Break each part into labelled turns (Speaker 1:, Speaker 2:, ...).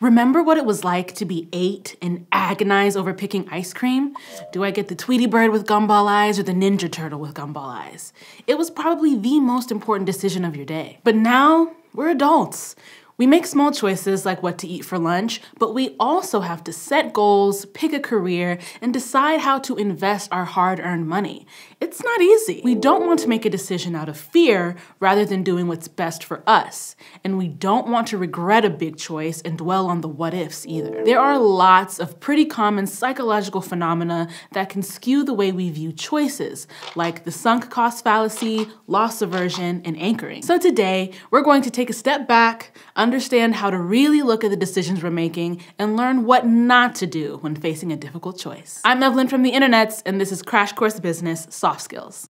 Speaker 1: Remember what it was like to be 8 and agonize over picking ice cream? Do I get the Tweety Bird with gumball eyes or the Ninja Turtle with gumball eyes? It was probably the most important decision of your day. But now, we're adults. We make small choices like what to eat for lunch, but we also have to set goals, pick a career, and decide how to invest our hard-earned money. It's not easy. We don't want to make a decision out of fear rather than doing what's best for us. And we don't want to regret a big choice and dwell on the what-ifs either. There are lots of pretty common psychological phenomena that can skew the way we view choices, like the sunk cost fallacy, loss aversion, and anchoring. So today, we're going to take a step back, understand how to really look at the decisions we're making, and learn what not to do when facing a difficult choice. I'm Evelyn from the internets, and this is Crash Course Business Soft Skills.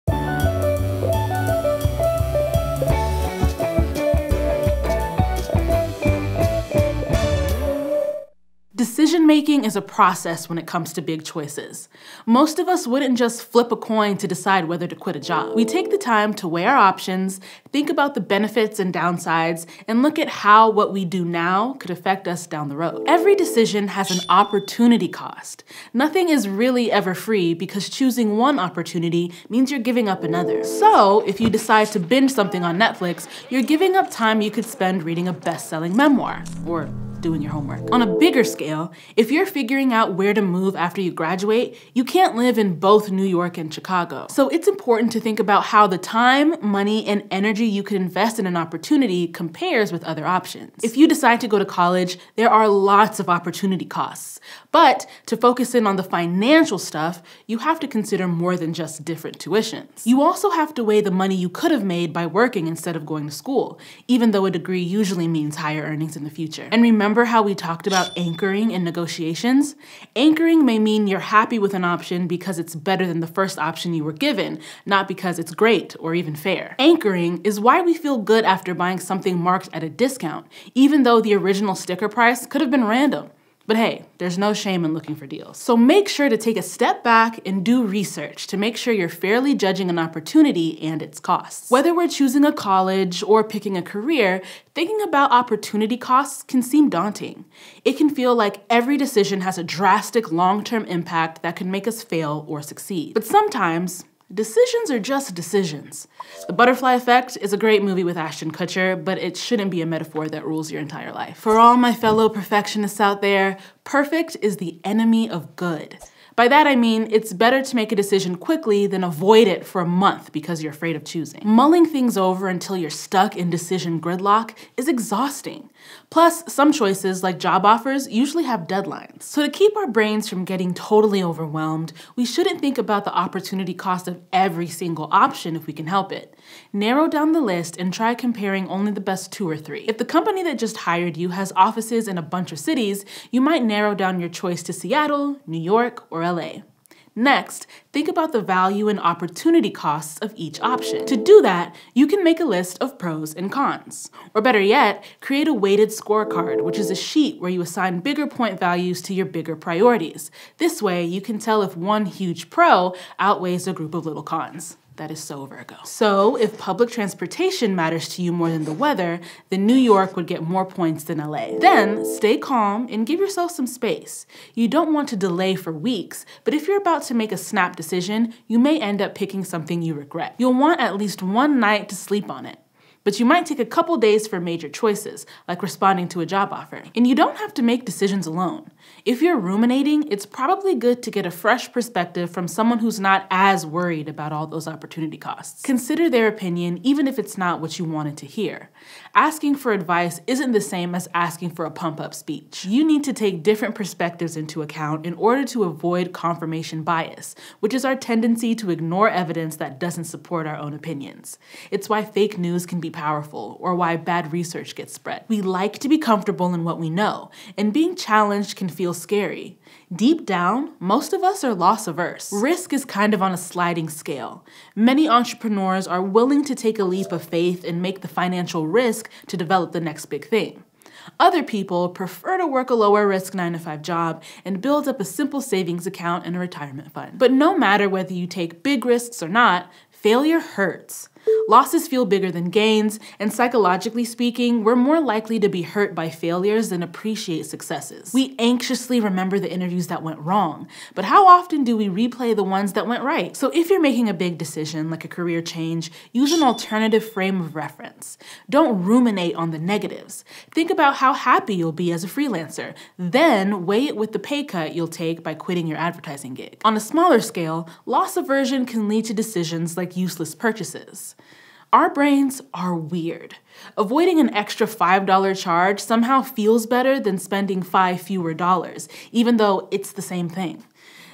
Speaker 1: Decision-making is a process when it comes to big choices. Most of us wouldn't just flip a coin to decide whether to quit a job. We take the time to weigh our options, think about the benefits and downsides, and look at how what we do now could affect us down the road. Every decision has an opportunity cost. Nothing is really ever free because choosing one opportunity means you're giving up another. So, if you decide to binge something on Netflix, you're giving up time you could spend reading a best-selling memoir, or doing your homework. On a bigger scale, if you're figuring out where to move after you graduate, you can't live in both New York and Chicago. So it's important to think about how the time, money, and energy you could invest in an opportunity compares with other options. If you decide to go to college, there are lots of opportunity costs. But to focus in on the financial stuff, you have to consider more than just different tuitions. You also have to weigh the money you could have made by working instead of going to school, even though a degree usually means higher earnings in the future. And remember how we talked about anchoring in negotiations? Anchoring may mean you're happy with an option because it's better than the first option you were given, not because it's great or even fair. Anchoring is why we feel good after buying something marked at a discount, even though the original sticker price could have been random. But hey, there's no shame in looking for deals. So make sure to take a step back and do research to make sure you're fairly judging an opportunity and its costs. Whether we're choosing a college or picking a career, thinking about opportunity costs can seem daunting. It can feel like every decision has a drastic long-term impact that can make us fail or succeed. But sometimes, decisions are just decisions. The Butterfly Effect is a great movie with Ashton Kutcher, but it shouldn't be a metaphor that rules your entire life. For all my fellow perfectionists out there, perfect is the enemy of good. By that I mean, it's better to make a decision quickly than avoid it for a month because you're afraid of choosing. Mulling things over until you're stuck in decision gridlock is exhausting. Plus, some choices, like job offers, usually have deadlines. So to keep our brains from getting totally overwhelmed, we shouldn't think about the opportunity cost of every single option if we can help it. Narrow down the list and try comparing only the best 2 or 3. If the company that just hired you has offices in a bunch of cities, you might narrow down your choice to Seattle, New York, or LA. Next, think about the value and opportunity costs of each option. To do that, you can make a list of pros and cons. Or better yet, create a weighted scorecard, which is a sheet where you assign bigger point values to your bigger priorities. This way, you can tell if one huge pro outweighs a group of little cons. That is so Virgo. So if public transportation matters to you more than the weather, then New York would get more points than LA. Then stay calm and give yourself some space. You don't want to delay for weeks, but if you're about to make a snap decision, you may end up picking something you regret. You'll want at least one night to sleep on it. But you might take a couple days for major choices, like responding to a job offer. And you don't have to make decisions alone. If you're ruminating, it's probably good to get a fresh perspective from someone who's not as worried about all those opportunity costs. Consider their opinion, even if it's not what you wanted to hear. Asking for advice isn't the same as asking for a pump-up speech. You need to take different perspectives into account in order to avoid confirmation bias, which is our tendency to ignore evidence that doesn't support our own opinions. It's why fake news can be powerful, or why bad research gets spread. We like to be comfortable in what we know, and being challenged can feel scary. Deep down, most of us are loss averse. Risk is kind of on a sliding scale. Many entrepreneurs are willing to take a leap of faith and make the financial risk to develop the next big thing. Other people prefer to work a lower risk 9-to-5 job and build up a simple savings account and a retirement fund. But no matter whether you take big risks or not, failure hurts. Losses feel bigger than gains, and psychologically speaking, we're more likely to be hurt by failures than appreciate successes. We anxiously remember the interviews that went wrong, but how often do we replay the ones that went right? So if you're making a big decision, like a career change, use an alternative frame of reference. Don't ruminate on the negatives. Think about how happy you'll be as a freelancer, then weigh it with the pay cut you'll take by quitting your advertising gig. On a smaller scale, loss aversion can lead to decisions like useless purchases. Our brains are weird. Avoiding an extra $5 charge somehow feels better than spending $5 fewer, even though it's the same thing.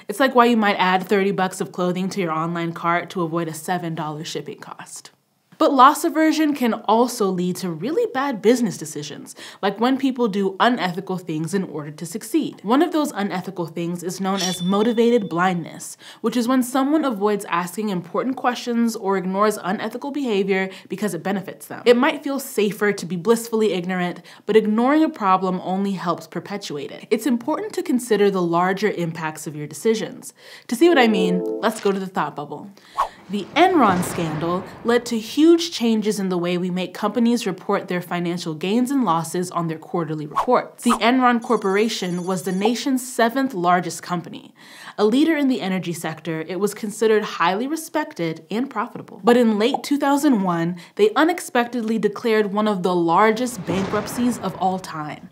Speaker 1: It's like why you might add $30 of clothing to your online cart to avoid a $7 shipping cost. But loss aversion can also lead to really bad business decisions, like when people do unethical things in order to succeed. One of those unethical things is known as motivated blindness, which is when someone avoids asking important questions or ignores unethical behavior because it benefits them. It might feel safer to be blissfully ignorant, but ignoring a problem only helps perpetuate it. It's important to consider the larger impacts of your decisions. To see what I mean, let's go to the thought bubble. The Enron scandal led to huge changes in the way we make companies report their financial gains and losses on their quarterly reports. The Enron Corporation was the nation's 7th largest company. A leader in the energy sector, it was considered highly respected and profitable. But in late 2001, they unexpectedly declared one of the largest bankruptcies of all time.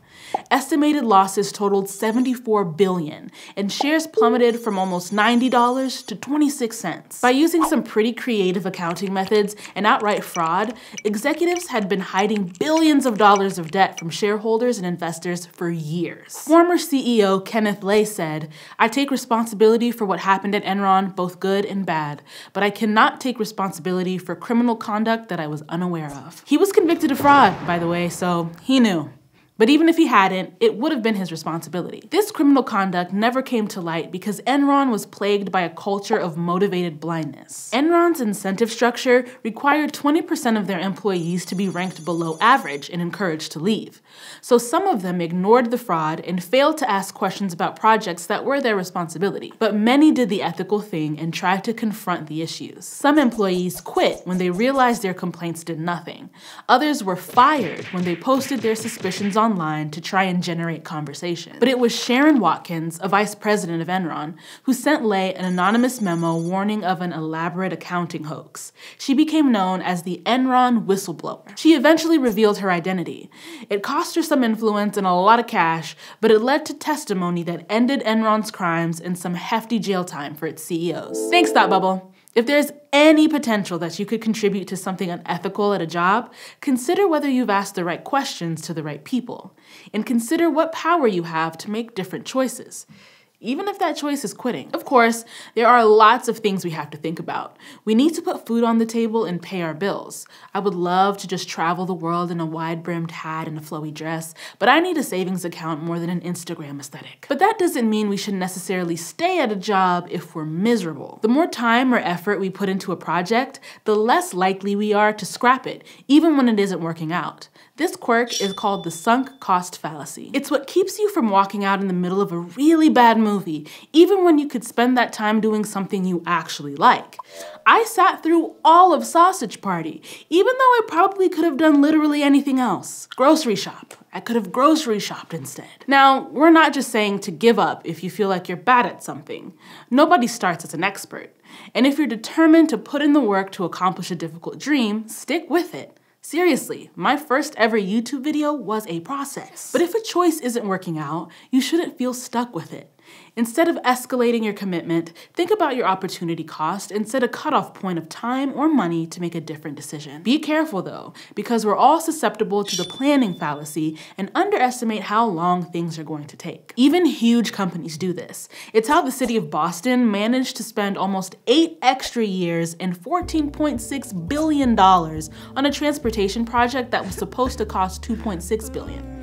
Speaker 1: Estimated losses totaled $74 billion, and shares plummeted from almost $90 to 26 cents. By using some pretty creative accounting methods and outright fraud, executives had been hiding billions of dollars of debt from shareholders and investors for years. Former CEO Kenneth said, "I take responsibility for what happened at Enron, both good and bad, but I cannot take responsibility for criminal conduct that I was unaware of." He was convicted of fraud, by the way, so he knew. But even if he hadn't, it would have been his responsibility. This criminal conduct never came to light because Enron was plagued by a culture of motivated blindness. Enron's incentive structure required 20% of their employees to be ranked below average and encouraged to leave. So some of them ignored the fraud and failed to ask questions about projects that were their responsibility. But many did the ethical thing and tried to confront the issues. Some employees quit when they realized their complaints did nothing. Others were fired when they posted their suspicions online to try and generate conversation. But it was Sharon Watkins, a vice president of Enron, who sent Lay an anonymous memo warning of an elaborate accounting hoax. She became known as the Enron whistleblower. She eventually revealed her identity. It cost her some influence and a lot of cash, but it led to testimony that ended Enron's crimes and some hefty jail time for its CEOs. Thanks, Thought Bubble. If there's any potential that you could contribute to something unethical at a job, consider whether you've asked the right questions to the right people, and consider what power you have to make different choices, even if that choice is quitting. Of course, there are lots of things we have to think about. We need to put food on the table and pay our bills. I would love to just travel the world in a wide-brimmed hat and a flowy dress, but I need a savings account more than an Instagram aesthetic. But that doesn't mean we should necessarily stay at a job if we're miserable. The more time or effort we put into a project, the less likely we are to scrap it, even when it isn't working out. This quirk is called the sunk cost fallacy. It's what keeps you from walking out in the middle of a really bad movie, even when you could spend that time doing something you actually like. I sat through all of Sausage Party, even though I probably could have done literally anything else. Grocery shop. I could have grocery shopped instead. Now, we're not just saying to give up if you feel like you're bad at something. Nobody starts as an expert. And if you're determined to put in the work to accomplish a difficult dream, stick with it. Seriously, my first ever YouTube video was a process. But if a choice isn't working out, you shouldn't feel stuck with it. Instead of escalating your commitment, think about your opportunity cost and set a cutoff point of time or money to make a different decision. Be careful though, because we're all susceptible to the planning fallacy and underestimate how long things are going to take. Even huge companies do this. It's how the city of Boston managed to spend almost 8 extra years and $14.6 billion on a transportation project that was supposed to cost $2.6 billion.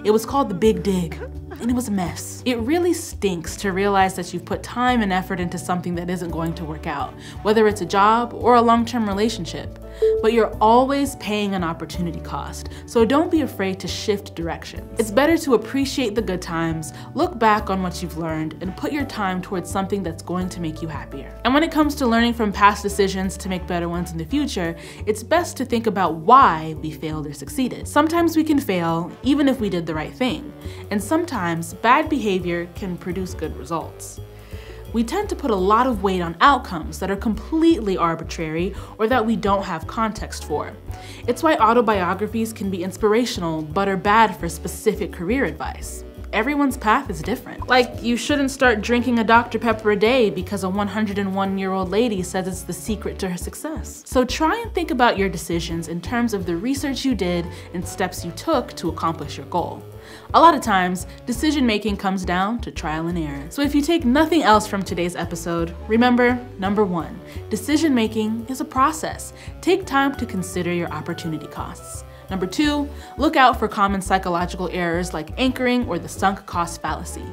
Speaker 1: It was called the Big Dig. and it was a mess. It really stinks to realize that you've put time and effort into something that isn't going to work out, whether it's a job or a long-term relationship. But you're always paying an opportunity cost, so don't be afraid to shift directions. It's better to appreciate the good times, look back on what you've learned, and put your time towards something that's going to make you happier. And when it comes to learning from past decisions to make better ones in the future, it's best to think about why we failed or succeeded. Sometimes we can fail even if we did the right thing, and sometimes bad behavior can produce good results. We tend to put a lot of weight on outcomes that are completely arbitrary or that we don't have context for. It's why autobiographies can be inspirational but are bad for specific career advice. Everyone's path is different. Like, you shouldn't start drinking a Dr. Pepper a day because a 101-year-old lady says it's the secret to her success. So try and think about your decisions in terms of the research you did and steps you took to accomplish your goal. A lot of times, decision-making comes down to trial and error. So if you take nothing else from today's episode, remember, number 1, decision-making is a process. Take time to consider your opportunity costs. Number 2, look out for common psychological errors like anchoring or the sunk cost fallacy.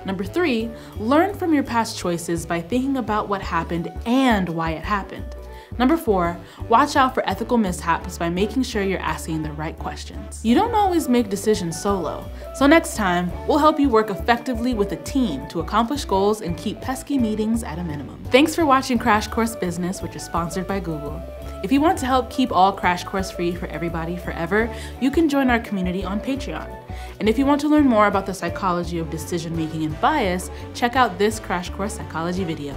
Speaker 1: Number 3, learn from your past choices by thinking about what happened and why it happened. Number 4, watch out for ethical mishaps by making sure you're asking the right questions. You don't always make decisions solo, so next time, we'll help you work effectively with a team to accomplish goals and keep pesky meetings at a minimum. Thanks for watching Crash Course Business, which is sponsored by Google. If you want to help keep all Crash Course free for everybody forever, you can join our community on Patreon. And if you want to learn more about the psychology of decision-making and bias, check out this Crash Course Psychology video.